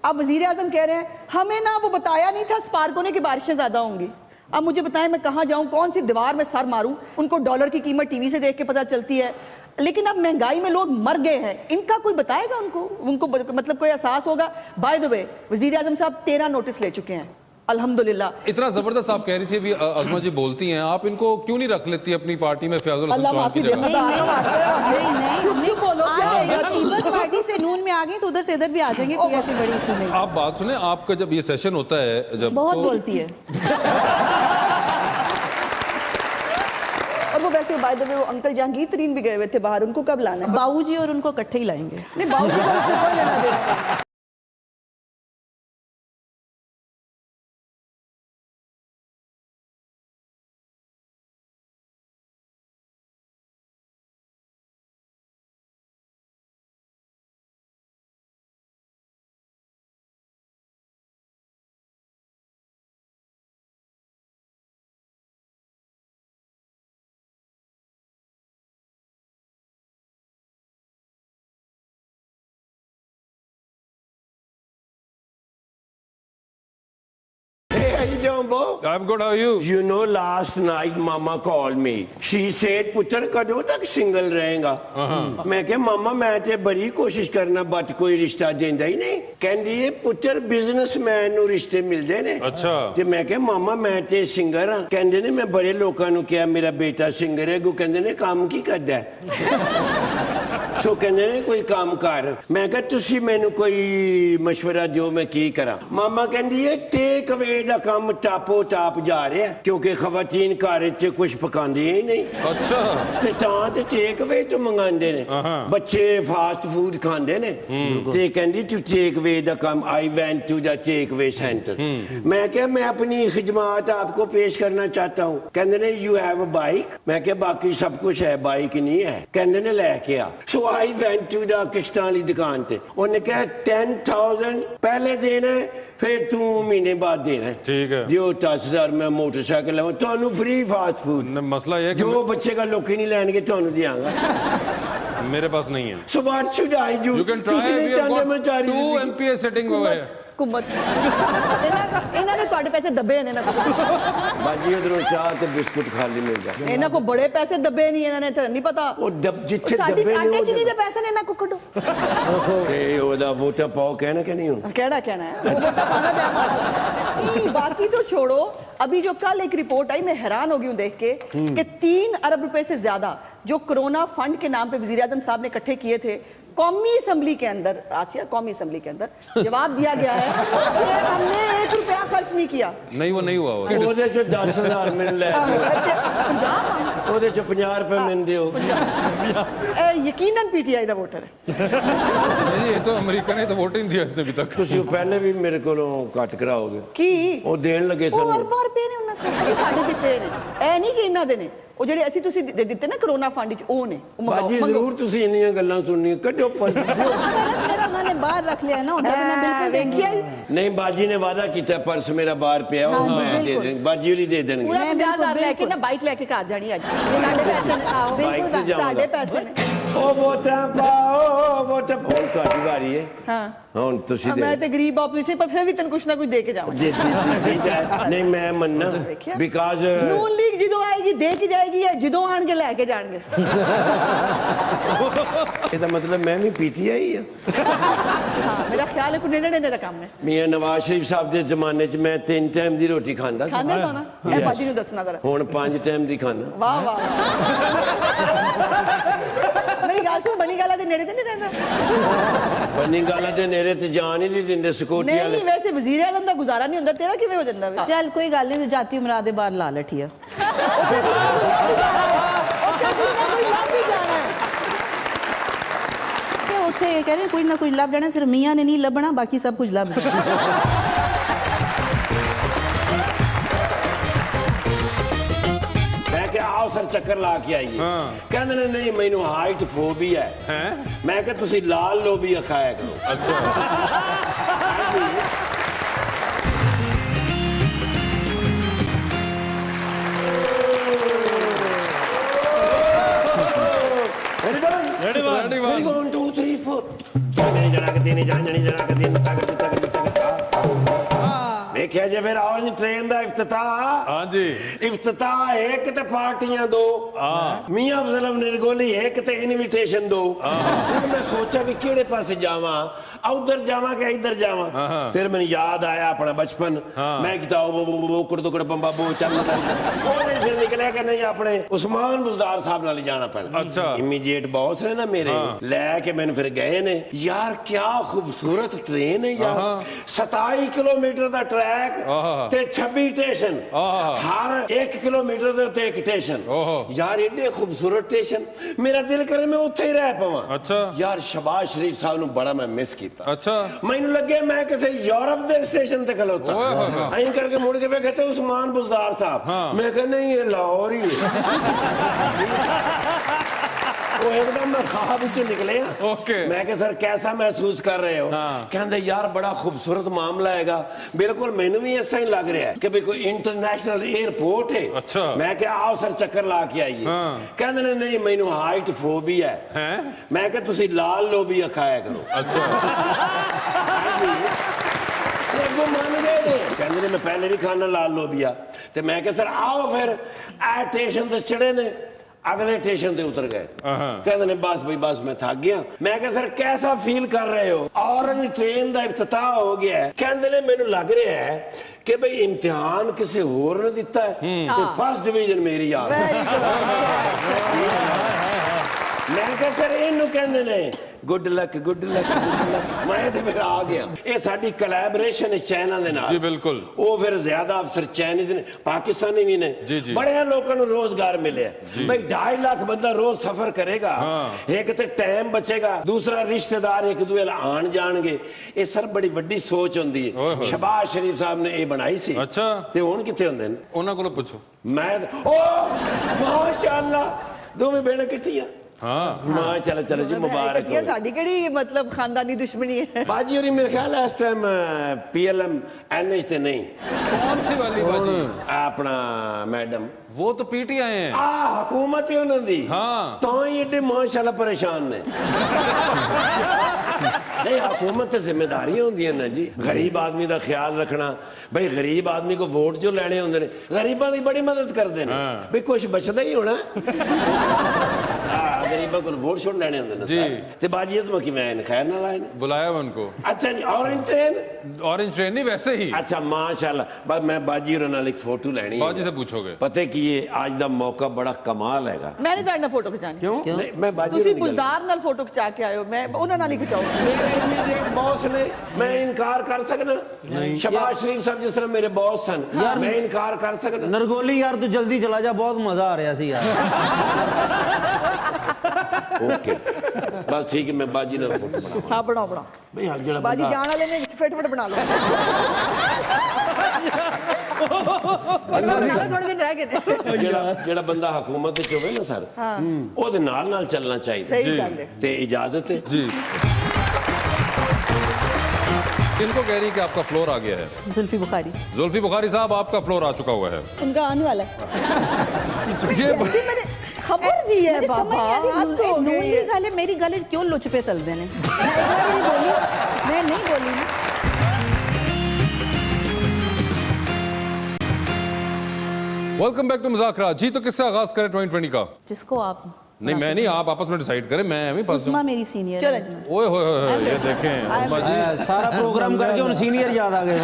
अब वजीर आजम कह रहे हैं हमें ना वो बताया नहीं था स्पार्क होने की बारिशें ज्यादा होंगी। अब मुझे बताएं मैं कहाँ जाऊं, कौन सी दीवार में सर मारूं? उनको डॉलर की कीमत टीवी से देख के पता चलती है, लेकिन अब महंगाई में लोग मर गए हैं। इनका कोई बताएगा उनको मतलब कोई एहसास होगा? बाय द वे, वजीर आजम साहब 13 नोटिस ले चुके हैं अल्हम्दुलिल्लाह। इतना जबरदस्त आप कह रही थी अभी अज़मा जी बोलती हैं, आप इनको क्यों नहीं रख लेती अपनी पार्टी में फयाजुल हसन चौहान की जगह? पीपल्स पार्टी से नून में आ गए तो उधर से इधर भी आ जाएंगे, कोई ऐसी बड़ी इशू नहीं। आप बात सुने, आपका जब ये सेशन होता है, जब बहुत बोलती है। और वो वैसे बाय द वे वो अंकल जहांगीर तरीन भी गए हुए थे बाहर, उनको कब लाना है? बाबूजी और उनको इकट्ठे ही लाएंगे। नहीं, बाबूजी को उनको कोई लेना देना नहीं। How you doing, Bo? I'm good, how are you? You know, last night Mama called me. She said, पुत्र कदों तक सिंगल रहेगा? मैं कहा मामा मैं ते बड़ी कोशिश करना बट कोई रिश्ता देंदा ही नहीं। कहंदी है पुत्र बिजनेसमैन नु रिश्ते मिलदे ने। अच्छा। ते मैं कहा मामा मैं ते सिंगर हां। कहंदे ने मैं बड़े लोकां नु किया मेरा बेटा सिंगर है, गो कहंदे ने काम की करदा है? ਸੋ ਕਹਿੰਦੇ ਨੇ ਕੋਈ ਕੰਮ ਕਰ। ਮੈਂ ਕਿਹਾ ਤੁਸੀਂ ਮੈਨੂੰ ਕੋਈ ਮਸ਼ਵਰਾ ਦਿਓ ਮੈਂ ਕੀ ਕਰਾਂ। ਮਾਮਾ ਕਹਿੰਦੀ ਹੈ ਟੇਕ ਅਵੇ ਦਾ ਕੰਮ ਟਾਪੋ ਟਾਪ ਜਾ ਰਿਹਾ ਕਿਉਂਕਿ ਖਵਾਤੀਨ ਘਰ 'ਚ ਕੁਝ ਪਕਾਉਂਦੀਆਂ ਹੀ ਨਹੀਂ। अच्छा ਤੇ ਤਾਂ ਤੇ ਟੇਕ ਅਵੇ ਤੋਂ ਮੰਗਾਉਂਦੇ ਨੇ। ਬੱਚੇ ਫਾਸਟ ਫੂਡ ਖਾਂਦੇ ਨੇ ਤੇ ਕਹਿੰਦੀ ਤੂੰ ਟੇਕ ਅਵੇ ਦਾ ਕੰਮ I went to the take away centre. मैं क्या मैं अपनी खिदमत आपको पेश करना चाहता हूँ। कहते ने यू हैव अ बाइक। मैं क्या बाकी सब कुछ है बाइक नहीं है। कहते ने लेके आ। सो आई वेंट टू द किश्तां वाली दुकान ते उन्हें कहा 10,000 पहले देना है फिर तू महीने बाद देना है। ठीक है जो 10,000 मैं मोटरसाइकिल लवां ਤੁਹਾਨੂੰ फ्री फास्ट फूड। मसला ये है कि जो बच्चे का लोकी नहीं ਲੈਣਗੇ ਤੁਹਾਨੂੰ ਦਿਆਂਗਾ। मेरे पास नहीं है। So what should I do? You can try. ਤੁਸੀਂ ਨਹੀਂ We have ਚਾਹੁੰਦੇ ਮੈਂ got ਚਾਰੀ 2 MPA sitting over here. ਕੁਮਤ ਇਹਨਾਂ ਨੇ ਤੁਹਾਡੇ ਪੈਸੇ ਦੱਬੇ ਨੇ ਨਾ। ਬਾਜੀ ਉਧਰੋਂ ਚਾਹ ਤੇ ਬਿਸਕੁਟ ਖਾਲੀ ਮਿਲ ਜਾ। ਇਹਨਾਂ ਕੋ ਬੜੇ ਪੈਸੇ ਦੱਬੇ ਨਹੀਂ ਇਹਨਾਂ ਨੇ ਤਾਂ ਨਹੀਂ ਪਤਾ। ਉਹ ਜਿੱਥੇ ਸਾਡੀ ਦੱਬੇ ਨੇ ਆਟੇ ਚੀਨੀ ਦੇ ਪੈਸੇ ਨੇ ਇਹਨਾਂ ਕੋ ਕੱਢੋ। ਤੇ ਉਹਦਾ ਵੋਟਾ ਪਾਓ ਕਹਿਣਾ ਕਿ ਨਹੀਂ ਹੁਣ कहना है वो वोटा पाना चाहिए। बाकी तो छोड़ो, अभी जो कल एक रिपोर्ट आई मैं हैरान हो गई हूँ देख के कि 3 अरब रुपए से ज्यादा जो कोरोना फंड के नाम पे वजीर आजम साहब ने इकट्ठे किए थे कौमी असम्बली के अंदर, आसिया कौमी असम्बली के अंदर जवाब दिया गया है कि हमने 1 रुपया खर्च नहीं किया। नहीं वो नहीं हुआ वो। ਉਹਦੇ ਚ 10,000 ਮਿਲ ਲੈ ਉਹਦੇ ਚ 50 ਰੁਪਏ ਮਿਲਦੇ ਹੋ। यकीनन पीटीआई का वोटर है। नहीं ये तो अमेरिका ने तो वोट ही नहीं दिया इसने अभी तक। ਤੁਸੀਂ ਉਹ ਪਹਿਲੇ ਵੀ ਮੇਰੇ ਕੋਲੋਂ ਕੱਟ ਕਰਾਓਗੇ की ਉਹ ਦੇਣ ਲੱਗੇ ਉਹ ਸਾਨੂੰ। ਹਰ ਰੁਪਏ ਨੇ ਉਹਨਾਂ ਕੋਲ ਇਹ ਸਾਡੇ ਦਿੱਤੇ ਨੇ। ਇਹ ਨਹੀਂ ਕਿ ਇਹਨਾਂ ਦੇ ਨੇ। ਉਹ ਜਿਹੜੇ ਅਸੀਂ ਤੁਸੀਂ ਦਿੱਤੇ ਨਾ ਕਰੋਨਾ ਫੰਡ ਵਿੱਚ ਉਹ ਨੇ। ਉਹ ਬਾਜੀ ਜ਼ਰੂਰ ਤੁਸੀਂ ਇੰਨੀਆਂ ਗੱਲਾਂ ਸੁਣਨੀਆਂ ਕੱਢੋ ਪਰਸ ਦਿਓ। मेरा उन्होंने बाहर रख लिया ना उधर मैं बिल्कुल देखिए ਨਹੀਂ ਬਾਜੀ ਨੇ ਵਾਅਦਾ ਕੀਤਾ ਪਰਸ ਮੇਰਾ ਬਾਹਰ ਪਿਆ ਉਹ ਮੈਂ ਦੇ ਦੇਣ ਬਾਜੀ ਹੋਰੀ ਦੇ ਦੇਣਗੇ। ਪੂਰਾ 50,000 ਲੈ ਕੇ ਨਾ ਬਾਈਕ ਲੈ ਕੇ ਘਰ ਜਾਣੀ ਅੱਜ। ਇਹ ਸਾਡੇ ਪੈਸੇ ਨੇ। ਆਹੋ ਬਾਈਕ ਤੇ ਜਾਵਾਂਗਾ। ਸਾਡੇ ਪੈਸੇ ਨੇ। ਉਹ ਵੋਟਾਂ ਪਾਓ ਵੋਟਾਂ ਹੁਣ ਤੁਹਾਡੀ ਵਾਰੀ ਹੈ। ਹਾਂ ਹੁਣ ਤੁਸੀਂ ਦੇ ਮੈਂ ਤੇ ਗਰੀਬ ਆਪੋਜੀਸ਼ਨ ਪਰ ਫਿਰ ਵੀ ਤੈਨੂੰ ਕੁਛ ਨਾ ਕੁਛ ਦੇ ਕੇ ਜਾਵਾਂ। ਜੇ ਤੁਸੀਂ ਨਹੀਂ ਮੈਂ ਮੰਨਣਾ ਬਿਕਾਜ਼ ਨੂਨ ਲੀਗ ਜਦੋਂ ਆਏਗੀ ਦੇ ਕੇ ਜਾਏਗੀ ਹੈ ਜਦੋਂ ਆਣਗੇ ਲੈ ਕੇ ਜਾਣਗੇ। ਇਹਦਾ ਮਤਲਬ ਮੈਂ ਵੀ ਪੀਟੀਆਈ ਆ। ਹਾਂ ਮੇਰਾ ਖਿਆਲ ਹੈ ਕੋਈ ਨੇੜੇ ਦਾ ਕੰਮ ਹੈ। ਮੀਆਂ ਨਵਾਜ਼ ਸ਼ਰੀਫ ਸਾਹਿਬ ਦੇ ਜ਼ਮਾਨੇ 'ਚ ਮੈਂ 3 ਟਾਈਮ ਦੀ ਰੋਟੀ ਖਾਂਦਾ ਸੀ। ਖਾਂਦੇ ਪਾਣਾ ਇਹ ਬਾਜੀ ਨੂੰ ਦੱਸਣਾ ਜ਼ਰਾ। ਹੁਣ 5 ਟਾਈਮ ਦੀ ਖਾਣਾ। ਵਾਹ ਵਾਹ ਮੇਰੀ ਗੱਲ ਸੁਣ ਬਣੀ ਗਾਲਾ ਦੇ ਨੇੜੇ ਤੇ ਨਹੀਂ ਰਹਿੰਦਾ। ਬੰਨੀ ਗਾਲਾਂ ਦੇ ਨੇੜੇ ਤੇ ਜਾਣ ਹੀ ਨਹੀਂ ਦਿੰਦੇ ਸਕੂਟੀ ਵਾਲੇ। ਨਹੀਂ ਵੈਸੇ ਵਜ਼ੀਰ ਆਜ਼ਮ ਦਾ ਗੁਜ਼ਾਰਾ ਨਹੀਂ ਹੁੰਦਾ ਤੇਰਾ ਕਿਵੇਂ ਹੋ ਜਾਂਦਾ ਵੇ? चल कोई गल नहीं जाती उमरा दे बाहर ला लठिया ते उत्थे कह रहे कोई ना कोई लभ जाना सिर्फ मियां ने नहीं लभना बाकी सब कुछ लभ जाना। ਮੈਂ ਕਿਹਾ ਆਓ ਸਰ ਚੱਕਰ ਲਾ ਕੇ ਆਈਏ। ਕਹਿੰਦੇ ਨੇ ਨਹੀਂ ਮੈਨੂੰ ਹਾਈਟ ਫੋਬੀਆ ਹੈ। ਮੈਂ ਕਿਹਾ ਤੁਸੀਂ ਲਾਲ ਲੋਬੀਆ ਖਾਇਆ ਕਰੋ। अच्छा Ready, 1 2 3 4 ਜਾਣੀ ਜਣਾ ਕੇ ਦੇਣੀ ਜਾਣੀ ਜਣਾ ਕੇ ਦੇਣੀ ਤੱਕ ਵੇਖਿਆ ਜੇ ਫਿਰ ਆਵਾਜ਼ ਟ੍ਰੇਨ ਦਾ ਇਫਤਤਾਹ। हाँ जी ਇਫਤਤਾਹ ਇੱਕ ਤੇ ਪਾਰਟੀਆਂ ਦੋ ਮੀਆਂ ਅਫਜ਼ਲ ਨਿਰਗੋਲੀ ਇੱਕ ਤੇ ਇਨਵੀਟੇਸ਼ਨ ਦੋ। ਹੁਣ ਮੈਂ ਸੋਚਿਆ ਵੀ ਕਿਹੜੇ ਪਾਸੇ ਜਾਵਾਂ ਉਧਰ ਜਾਵਾਂ ਕਿ ਇੱਧਰ ਜਾਵਾਂ। ਫਿਰ ਮੈਨੂੰ ਯਾਦ ਆਇਆ ਆਪਣਾ ਬਚਪਨ। ਮੈਂ ਕਿਤਾਬ ਕੁੜ ਦੁਕੜ ਬੰਬਾ ਬੋ ਚੱਲਦਾ ਉਹਦੇ ਫਿਰ ਨਿਕਲਿਆ ਕਿ ਨਹੀਂ ਆਪਣੇ ਉਸਮਾਨ ਬੁਜ਼ਦਾਰ ਸਾਹਿਬ ਨਾਲ ਜਾਣਾ ਪੈਣਾ। अच्छा ਇਮੀਡੀਏਟ ਬੌਸ ਨੇ ਨਾ ਮੇਰੇ ਲੈ ਕੇ ਮੈਨੂੰ ਫਿਰ ਗਏ ਨੇ। ਯਾਰ ਕੀ ਖੂਬਸੂਰਤ ਟ੍ਰੇਨ ਹੈ ਯਾਰ। 27 ਕਿਲੋਮੀਟਰ ਦਾ ਟਰੈਕ ਤੇ 26 ਸਟੇਸ਼ਨ ਹਰ 1 ਕਿਲੋਮੀਟਰ ਦੇ ਉੱਤੇ ਇੱਕ ਸਟੇਸ਼ਨ। ਯਾਰ ਏਡੇ ਖੂਬਸੂਰਤ ਸਟੇਸ਼ਨ ਮੇਰਾ ਦਿਲ ਕਰੇ ਮੈਂ ਉੱਥੇ ਹੀ ਰਹਿ ਪਵਾਂ। अच्छा ਯਾਰ ਸ਼ਬਾਜ਼ ਸ਼ਰੀਫ ਸਾਹਿਬ ਨੂੰ ਬੜਾ ਮੈਂ ਮਿਸ ਕੀਤਾ। अच्छा ਮੈਨੂੰ ਲੱਗੇ ਮੈਂ ਕਿਸੇ ਯੂਰਪ ਦੇ ਸਟੇਸ਼ਨ ਤੇ ਖਲੋਤਾ। ਐਂ ਕਰਕੇ ਮੁੜ ਕੇ ਵੇਖੇ ਤੇ ਉਸਮਾਨ ਬੁਜ਼ਦਾਰ ਸਾਹਿਬ। ਮੈਂ ਕਿਹਾ ਨਹੀਂ ਇਹ ਲਾਹੌਰ ਹੀ ਉਹ ਇੱਕਦਮ ਮੈਂ ਖਾਬ ਵਿੱਚੋਂ ਨਿਕਲਿਆ। ओके ਮੈਂ ਕਿਹਾ ਸਰ ਕੈਸਾ ਮਹਿਸੂਸ ਕਰ ਰਹੇ ਹੋ? ਕਹਿੰਦੇ ਯਾਰ ਬੜਾ ਖੂਬਸੂਰਤ ਮਾਮਲਾ ਹੈਗਾ। ਬਿਲਕੁਲ ਮੈਨੂੰ ਵੀ ਇਸ ਤਰ੍ਹਾਂ ਲੱਗ ਰਿਹਾ ਕਿ ਵੀ ਕੋਈ ਇੰਟਰਨੈਸ਼ਨਲ 에ਅਰਪੋਰਟ ਹੈ। अच्छा ਮੈਂ ਕਿਹਾ ਆਓ ਸਰ ਚੱਕਰ ਲਾ ਕੇ ਆਈਏ। ਕਹਿੰਦੇ ਨੇ ਨਹੀਂ ਮੈਨੂੰ ਹਾਈਟ ਫੋਬੀਆ ਹੈ। ਮੈਂ ਕਿਹਾ ਤੁਸੀਂ ਲਾਲ ਲੋਬੀਆ ਖਾਇਆ ਕਰੋ। अच्छा ਉਹ ਮੰਨ ਗਏ। ਕਹਿੰਦੇ ਨੇ ਮੈਂ ਪਹਿਲੇ ਵੀ ਖਾਣਾ ਲਾਲ ਲੋਬੀਆ। ਤੇ ਮੈਂ ਕਿਹਾ ਸਰ ਆਓ ਫਿਰ ਇਹ ਸਟੇਸ਼ਨ ਤੇ ਚੜੇ ਨੇ ਅਗਲੇ ਸਟੇਸ਼ਨ ਤੇ ਉਤਰ ਗਏ। ਕਹਿੰਦੇ ਨੇ ਬਸ ਬਈ ਬਸ ਮੈਂ ਥੱਕ ਗਿਆ। ਮੈਂ ਕਿਹਾ ਸਰ ਕੈਸਾ ਫੀਲ ਕਰ ਰਹੇ ਹੋ? ਔਰੰਜ ਟ੍ਰੇਨ ਦਾ ਇਫਤਤਾਹ ਹੋ ਗਿਆ। ਕਹਿੰਦੇ ਨੇ ਮੈਨੂੰ ਲੱਗ ਰਿਹਾ ਹੈ ਕਿ ਬਈ ਇਮਤਿਹਾਨ ਕਿਸੇ ਹੋਰ ਨੇ ਦਿੱਤਾ ਹੈ ਤੇ ਫਸਟ ਡਿਵੀਜ਼ਨ ਮੇਰੀ ਆ। मैं कहा सर इनू कहंदे ने good luck good luck good luck. मैं ते फिर आ गया। ये साडी कोलैबोरेशन है चाइना दे नाल। जी बिल्कुल। ਉਹ ਫਿਰ ਜ਼ਿਆਦਾ ਅਫਸਰ ਚਾਈਨੀਜ਼ ਨੇ ਪਾਕਿਸਤਾਨੀ ਵੀ ਨੇ ਜੀ, ਜੀ। ਬੜਿਆਂ ਲੋਕਾਂ ਨੂੰ ਰੋਜ਼ਗਾਰ ਮਿਲਿਆ ਬਈ 2.5 ਲੱਖ ਬੰਦਾ ਰੋਜ਼ ਸਫ਼ਰ ਕਰੇਗਾ ਇੱਕ ਤੇ ਟਾਈਮ ਬਚੇਗਾ ਦੂਸਰਾ ਰਿਸ਼ਤੇਦਾਰ ਇੱਕ ਦੂਏ ਨਾਲ ਆਣ ਜਾਣਗੇ ਇਹ ਸਰ ਬੜੀ ਵੱਡੀ ਸੋਚ ਹੁੰਦੀ ਹੈ ਸ਼ਬਾਜ਼ ਸ਼ਰੀਫ ਸਾਹਿਬ ਨੇ ਇਹ ਬਣਾਈ ਸੀ ਅੱਛਾ ਤੇ ਹੁਣ ਕਿੱਥੇ ਹੁੰਦੇ ਨੇ ਉਹਨਾਂ ਕੋਲੋਂ ਪੁੱਛੋ ਮੈਂ ਓ ਮਾਸ਼ਾਅੱਲਾ ਦੋਵੇਂ ਬੇੜੇ ਇਕੱਠੀਆਂ हाँ ਮਾਂ ਚਲ ਚਲ ਜੀ ਮੁਬਾਰਕ ये साड़ी केड़ी मतलब खानदानी दुश्मनी है। ਬਾਜੀ ਹੋਰੀ ਮੇਰੇ ਖਿਆਲ ਹੈ ਇਸ ਟਾਈਮ ਪੀਐਲਐਮ ਐਨਐਚ ਤੇ ਨਹੀਂ कौन सी वाली बाजी ਆਪਣਾ ਮੈਡਮ वो तो पीटी आए हैं ਆ ਹਕੂਮਤ ਹੀ ਉਹਨਾਂ ਦੀ ਹਾਂ। ਤਾਂ ਹੀ ਏਡੇ ਮਾਸ਼ਾਅੱਲਾ ਪਰੇਸ਼ਾਨ ਨੇ ਨਹੀਂ ਹਕੂਮਤ ਤੇ ਜ਼ਿੰਮੇਵਾਰੀਆਂ ਹੁੰਦੀਆਂ ਨੇ ਜੀ ਗਰੀਬ ਆਦਮੀ ਦਾ ਖਿਆਲ ਰੱਖਣਾ ਬਈ ਗਰੀਬ ਆਦਮੀ ਕੋ ਵੋਟ ਜੋ ਲੈਣੇ ਹੁੰਦੇ ਨੇ ਗਰੀਬਾਂ ਦੀ ਬੜੀ ਮਦਦ ਕਰਦੇ ਨੇ ਬਈ ਕੁਝ ਬਚਦਾ ਹੀ ਹੋਣਾ गरीबों को वोट छोड़ लेने होंगे जी। ते बाजी इसमें कि मैं खैर ना लाए बुलाया हुआ उनको अच्छा जी ऑरेंज ट्रेन ऑरेंज ट्रेन नहीं वैसे ही अच्छा माशाल्लाह बस मैं बाजी और नाल एक फोटो लेनी है बाजी से पूछोगे पता की ये आज दा मौका बड़ा कमाल हैगा मैं नहीं ਤੁਹਾਡੇ ਨਾਲ ਫੋਟੋ ਖਿਚਾਣੀ क्यों नहीं, मैं बाजी ਤੁਸੀਂ ਬੁਜ਼ਦਾਰ ਨਾਲ ਫੋਟੋ ਖਿਚਾ ਕੇ ਆਇਓ ਮੈਂ ਉਹਨਾਂ ਨਾਲ ਹੀ ਖਿਚਾਉਂਗੀ मेरे इमीडिएट बॉस ने मैं इनकार कर सकना शबाज शरीफ साहब जिस तरह मेरे बॉस सन मैं इनकार कर सकना नरगोली यार तू जल्दी चला जा बहुत मजा आ रहा सी यार ओके बस ठीक है मैं बाजी नाल फोटो बनावा ਹਾਂ ਬਣਾਓ ਬਣਾਓ भाई हक जड़ा ਬਾਜੀ ਜਾਣ ਵਾਲੇ ਨੇ ਫਟਾਫਟ ਬਣਾ ਲਓ ਥੋੜੇ ਦਿਨ ਰਹਿ ਗਏ ਨੇ ਜਿਹੜਾ ਬੰਦਾ ਹਕੂਮਤ ਵਿੱਚ ਹੋਵੇ ਨਾ ਸਰ ਉਹਦੇ ਨਾਲ ਚੱਲਣਾ ਚਾਹੀਦਾ ਸਹੀ ਗੱਲ ਹੈ ਤੇ ਇਜਾਜ਼ਤ ਹੈ जी किनको कह रही है कि आपका फ्लोर आ गया है जुल्फी बुखारी जुल्फी बुखारी साहब आपका फ्लोर आ चुका हुआ है उनका आने वाला है ये मैंने खबर दी है मेरी समझ बाबा नहीं आ हाथ तो हो रही गई है। गले मेरी गले क्यों लुच पे तल देने मैं नहीं बोली ना वेलकम बैक टू मुज़ाकरा जी। तो किससे आगाज करें 2020 का? जिसको आप नहीं मैं नहीं, आप आपस में डिसाइड करें, मैं अभी पास उस्मा मेरी सीनियर चलो है जी। ओए होए होए ये देखें अम्मा जी। सारा प्रोग्राम करके उन सीनियर याद आ गए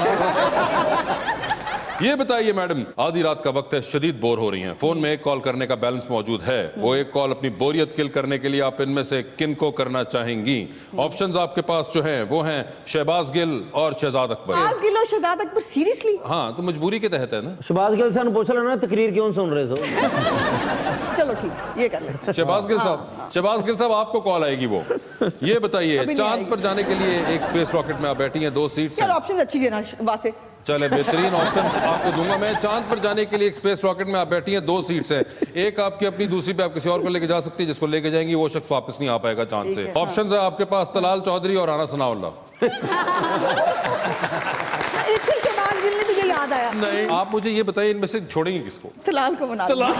ये बताइए मैडम, आधी रात का वक्त है, शदीद बोर हो रही हैं, फोन में एक कॉल करने का बैलेंस मौजूद है, वो एक कॉल अपनी बोरियत किल करने के लिए आप इनमें से किन को करना चाहेंगी? ऑप्शंस आपके पास जो हैं वो हैं शहबाज गिल और शहजाद अकबर। शहबाज गिल और शहजाद अकबर सीरियसली? हाँ तो मजबूरी के तहत है ना। शहबाज गिल साहब पूछ लेना तकरीर क्यों सुन रहे हो? चलो ठीक ये कर ले। शहबाज गिल साहब, शहबाज गिल साहब आपको कॉल आएगी वो। ये बताइए चांद पर जाने के लिए एक स्पेस रॉकेट में आप बैठी हैं, 2 सीट्स चलो हैं। ऑप्शन अच्छी देना वासे। चले बेहतरीन ऑप्शन आपको दूंगा मैं। चांद पर जाने के लिए एक स्पेस रॉकेट में आप बैठी हैं, 2 सीट्स हैं, एक आपकी अपनी, दूसरी पे आप किसी और को लेके जा सकती है, जिसको लेके जाएंगी वो शख्स वापस नहीं आ पाएगा चांद से। ऑप्शंस है आपके पास तलाल चौधरी और राना सनाउल्लाह। शहबाज गिल ने तुझे याद आया? नहीं आप मुझे ये बताइए इनमें से छोड़ेंगे किसको? तलाल को बना तलाल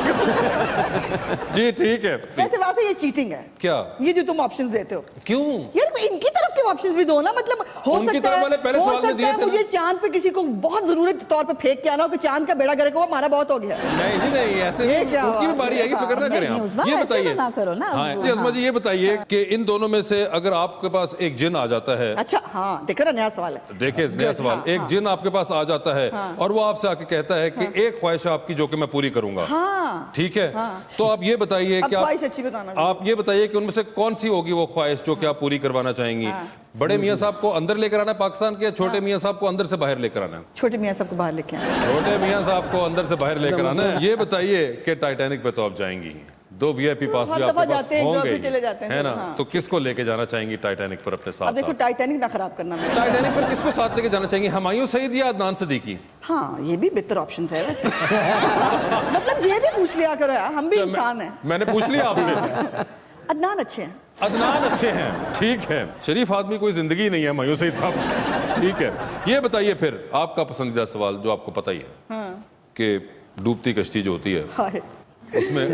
जी ठीक है। वैसे वासे ये चीटिंग है क्या ये जो तुम ऑप्शंस देते हो? क्यों यार इनकी तरफ के ऑप्शंस भी दो ना, मतलब हो उनकी सकता तरफ है वाले पहले हो सवाल में सकता दिए है थे ना। मुझे चांद पे किसी को बहुत जरूरत तौर पे फेंक के आना हो कि चांद का बेड़ा गर्क हो, हमारा बहुत हो गया। नहीं जी नहीं ऐसे ये नहीं, क्या उनकी भी बात बारी है? आएगी, फिक्र ना नहीं, करें नहीं, आप। उस्मा, ये ऐसे बताइए ना करो ना। हाँ जी अस्मा जी ये बताइए कि इन दोनों में से अगर आपके पास एक जिन आ जाता है, अच्छा हाँ देखो ना नया सवाल है। देखिए नया सवाल, एक जिन आपके पास आ जाता है और वो आपसे आके कहता है कि एक ख्वाहिश आपकी जो कि मैं पूरी करूंगा, ठीक है, तो आप ये बताइए अब कि ख्वाहिश अच्छी बताना। आप ये बताइए कि उनमें से कौन सी होगी वो ख्वाहिश जो कि आप पूरी करवाना चाहेंगी? बड़े मियाँ साहब को अंदर लेकर आना है पाकिस्तान के, छोटे मियाँ साहब को अंदर से बाहर लेकर आना है? छोटे मियाँ सबको बाहर लेके आना। छोटे मियाँ साहब को अंदर से बाहर लेकर आना है। ये बताइए कि टाइटैनिक पे तो आप जाएंगी, 2 VIP पास भी हर दफा आपके पास जाते हैं, होंगे फिर चले जाते हैं, है ना, हाँ। तो किसको लेके जाना चाहेंगी टाइटैनिक पर अपने अब साथ? देखो टाइटैनिक ना खराब करना मैं। टाइटैनिक पर किसको साथ लेके जाना चाहेंगी, हुमायूं सईद या अदनान सदीकी? हाँ ये भी बेहतर ऑप्शन है वैसे। मतलब ये भी पूछ लिया करो यार, हम भी इंसान हैं। मैंने पूछ लिया आपसे। अदनान अच्छे हैं। अदनान अच्छे हैं, ठीक है, शरीफ आदमी कोई जिंदगी नहीं है हुमायूं सईद साहब, ठीक है। ये बताइए फिर आपका पसंदीदा सवाल जो आपको पता ही है कि डूबती कश्ती जो होती है हाय उसमें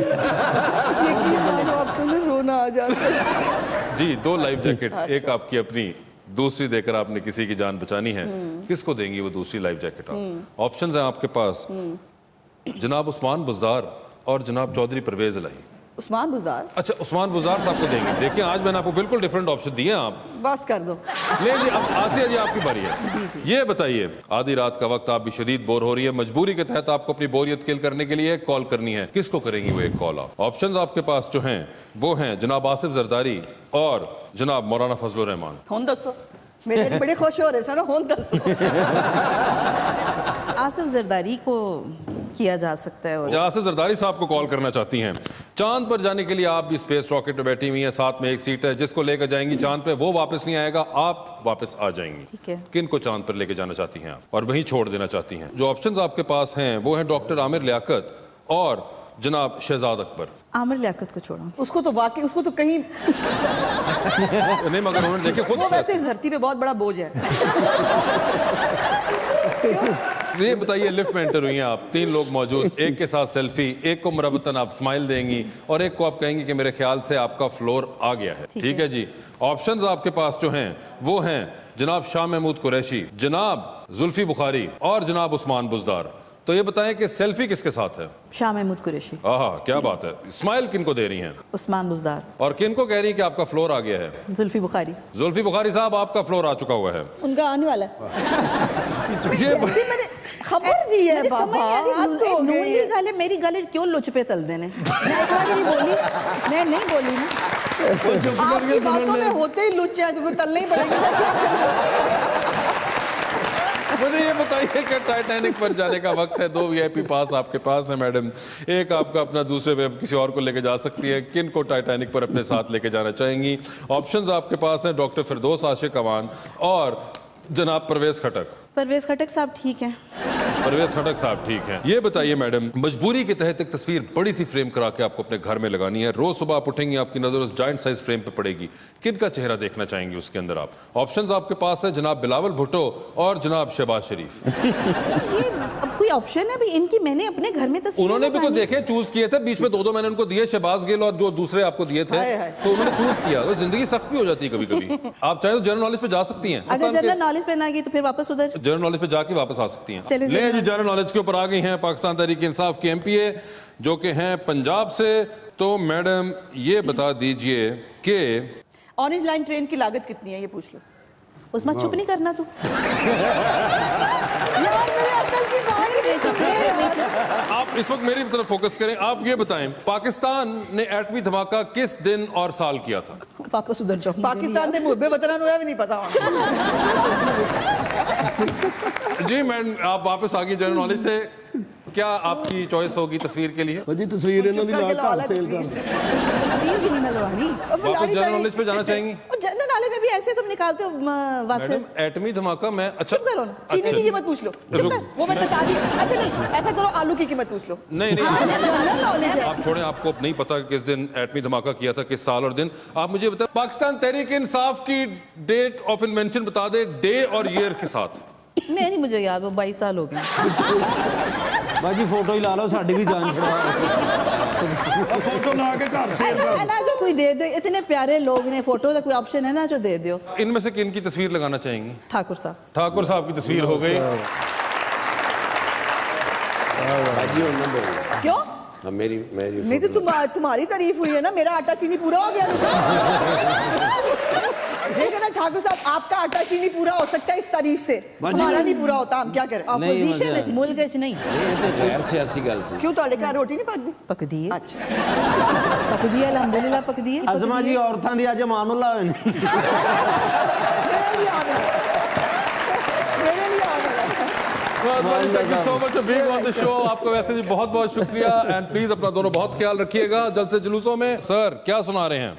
आपको ना रोना आ जाता है। जी 2 लाइफ जैकेट्स, एक आपकी अपनी, दूसरी देकर आपने किसी की जान बचानी है, किसको देंगी वो दूसरी लाइफ जैकेट आप? ऑप्शंस हैं आपके पास जनाब उस्मान बुज़दार और जनाब चौधरी परवेज इलाही। उस्मान बुज़ार। अच्छा, उस्मान बुज़ार साहब को देंगे। देखिए आज मैंने आपको बिल्कुल डिफरेंट ऑप्शन दिए हैं आप। बस कर दो। नहीं जी, अब आसिया जी आपकी बारी है। ये बताइए, आधी रात का वक्त, आप भी शदीद बोर हो रही है, मजबूरी के तहत आपको अपनी बोरियत किल करने के लिए एक कॉल करनी है। किसको करेंगी वो एक कॉल आप? ऑप्शंस आपके पास जो हैं वो हैं जनाब आसिफ जरदारी और जनाब मौलाना फजलुर रहमान। हुन दसो, मेरे बड़े खुश हो रहे थे ना, हुन दसो। आसिफ जरदारी को किया जा सकता है। और आसिफ जरदारी साहब को कॉल करना चाहती हैं। चांद पर जाने के लिए आप भी स्पेस रॉकेट में बैठी हुई हैं, साथ में एक सीट है जिसको लेकर जाएंगी चांद पे, वो वापस नहीं आएगा, आप वापस आ जाएंगी। ठीक है। किन को चांद पर लेके जाना चाहती हैं आप और वहीं छोड़ देना चाहती हैं? जो ऑप्शंस आपके पास हैं वो हैं डॉक्टर आमिर लियाकत और जनाब शहजाद अकबर। आमिर लियाकत को छोड़ो। उसको तो वाकई, उसको तो कहीं नहीं, मगर उन्होंने देखे खुद वो वैसे इस धरती पे बहुत बड़ा बोझ है। ये बताइए, लिफ्ट में एंटर हुई हैं आप, 3 लोग मौजूद, एक के साथ सेल्फी, एक को मुरब्बतन आप स्माइल देंगी और एक को आप कहेंगी कि मेरे ख्याल से आपका फ्लोर आ गया है। ठीक है जी। ऑप्शंस आपके पास जो हैं वो हैं जनाब शाह महमूद कुरैशी, जनाब जुल्फी बुखारी और जनाब उस्मान बुज़दार। तो ये बताएं कि सेल्फी किसके साथ है? शाह महमूद कुरैशी। आहा, क्या बात है। स्माइल किन को दे रही हैं उस्मान बुज़दार। और किन को कह रही हैं कि आपका फ्लोर आ गया है? जुल्फी बुखारी। जुल्फी बुखारी साहब, आपका फ्लोर आ चुका हुआ है। उनका आने वाला है। ये मैंने खबर दी है मेरे समझ बाबा। नहीं आ रही, हद हो गई है। गाले मेरी गाले क्यों लुच पे तल देने? मैं एक बार नहीं बोली, मैं नहीं बोली ना। आपकी बातों में होते ही लुच्चे हैं, तुम्हें तलने ही पड़ेगा। मुझे ये बताइए कि टाइटैनिक पर जाने का वक्त है, 2 वीआईपी पास आपके पास है मैडम, एक आपका अपना, दूसरे पे किसी और को लेके जा सकती है। किन को टाइटैनिक पर अपने साथ लेके जाना चाहेंगी? ऑप्शंस आपके पास हैं डॉक्टर फिरदौस आशिक अवान और जनाब परवेज खटक। परवेज खटक साहब ठीक है। परवेज खटक साहब ठीक हैं। ये बताइए मैडम, मजबूरी के तहत एक तस्वीर बड़ी सी फ्रेम करा के आपको अपने घर में लगानी है, रोज सुबह आप उठेंगी, आपकी नजर उस जायंट साइज फ्रेम पे पड़ेगी, किन का चेहरा देखना चाहेंगी उसके अंदर आप? ऑप्शंस आपके पास है जनाब बिलावल भुट्टो और जनाब शहबाज शरीफ। ये अब कोई ऑप्शन है भी इनकी? मैंने अपने घर में तस्वीर उन्होंने भी तो देखे, चूज किए थे, बीच में 2 मैंने उनको दिए, शहबाज गिल और जो दूसरे आपको दिए थे, तो उन्होंने चूज किया। तो जिंदगी सख्त भी हो जाती है कभी कभी। आप चाहे तो जनरल नॉलेज पे जा सकती हैं। अगर जनरल नॉलेज पे ना गई तो फिर वापस उधर जनरल नॉलेज पे जाके वापस आ सकती हैं। चलिए, ले जी, जनरल नॉलेज के ऊपर आ गई हैं पाकिस्तान तहरीक इंसाफ की एमपीए जो कि हैं पंजाब से। तो मैडम ये बता दीजिए कि ऑरेंज लाइन ट्रेन की लागत कितनी है, ये पूछ लो। उसमें चुप नहीं करना तू। आप इस वक्त मेरी तरफ फोकस करें। आप ये बताएं, पाकिस्तान ने एटमी धमाका किस दिन और साल किया था? वापस उधर जाओ। पाकिस्तान के मुहब्बे वतन होया भी नहीं पता। जी मैडम, आप वापस आ गई जनरल नॉलेज से। क्या आपकी चॉइस होगी तस्वीर के लिए? भाजी तस्वीर इन्हों दी ला के सेल कर। तस्वीर भी नहीं मिलवानी। वापस जनरल नॉलेज पे जाना चाहेंगी? जनरल नॉलेज में भी ऐसे तुम निकालते हो वासे। मैडम एटमी धमाका मैं अच्छा चुप करो ना, चीनी की कीमत पूछ लो। चुप कर, वो मैं बता दी। अच्छा नहीं, ऐसा करो, आलू की कीमत पूछ लो। नहीं जनरल नॉलेज है। आप छोड़ें, आपको नहीं पता कि किस दिन एटमी धमाका किया था, किस साल और दिन। आप मुझे बताएं, पाकिस्तान तहरीक इंसाफ की डेट ऑफ इन्वेंशन बता दे, डे और ईयर के साथ। मैं नहीं, मुझे याद, वो 22 साल हो गए। बाजी फोटो ही ला लो, साड़ी भी जान छुड़ा। फोटो ला के घर सेल कर। ना जो कोई दे दे, इतने प्यारे लोग ने, फोटो का कोई ऑप्शन है ना जो दे दो। इनमें से किन की तस्वीर लगाना चाहेंगी? ठाकुर साहब। ठाकुर साहब की तस्वीर हो गई। क्यों? हाँ, मेरी नहीं तो तुम्हारी तारीफ हुई है ना, मेरा आटा चीनी पूरा हो गया। देखो ना ठाकुर साहब, आपका आटा चीनी पूरा हो सकता है इस तारीफ से, हमारा नहीं पूरा होता, हम क्या करें? अपोजिशन है, मुल्क है नहीं। गैर सियासी गल से क्यों ਤੁਹਾਡੇ ਘਰ रोटी नहीं पकती? पकदी है। अच्छा, पकदी है, अल्हम्दुलिल्लाह पकदी है। अजमा जी औरतां दी अज मानुल्ला होए ने। Thank you so much for being on the show. आपको वैसे भी बहुत बहुत शुक्रिया एंड प्लीज अपना दोनों बहुत ख्याल रखिएगा। जल्द से जुलूसों में सर क्या सुना रहे हैं?